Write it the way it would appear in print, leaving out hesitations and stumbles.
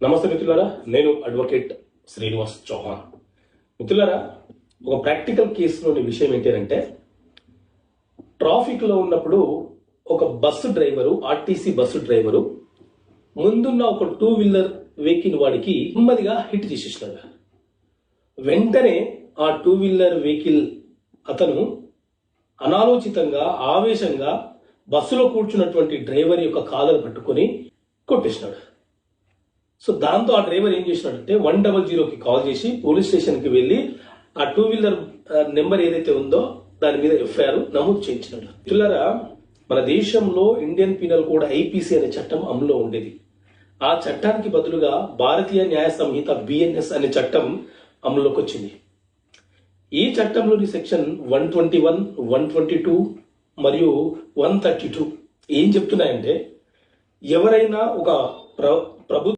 నమస్తే మిత్రులారా, నేను అడ్వకేట్ శ్రీనివాస్ చౌహాన్. మిత్రులారా, ఒక ప్రాక్టికల్ కేసులోని విషయం ఏంటంటే, ట్రాఫిక్లో ఉన్నప్పుడు ఒక bus driver, RTC bus driver ముందున్న ఒక 2 వీలర్ వెహికల్ వాడికి నెమ్మదిగా హిట్ చేసేసినాడు. వెంటనే ఆ 2 వీలర్ వెహికల్ అతను అనాలోచితంగా, ఆవేశంగా బస్సులో కూర్చున్నటువంటి డ్రైవర్ యొక్క కాలర్ పట్టుకొని కొట్టేసినాడు. సో దాంతో ఆ డ్రైవర్ ఏం చేసినాడంటే 100కి కాల్ చేసి పోలీస్ స్టేషన్కి వెళ్ళి ఆ 2 వీలర్ నెంబర్ ఏదైతే ఉందో దాని మీద ఎఫ్ఐఆర్ నమోదు చేయించినాడు. పిల్లరా, మన దేశంలో ఇండియన్ పీనల్ కోడ్ ఐపీసీ అనే చట్టం అమల్లో ఉండేది. ఆ చట్టానికి బదులుగా భారతీయ న్యాయ సంహిత బిఎన్ఎస్ అనే చట్టం అమల్లోకి వచ్చింది. ఈ చట్టంలోని సెక్షన్ 121, 122 మరియు 132 ఏం చెప్తున్నాయంటే, ఎవరైనా ఒక ప్రభుత్వ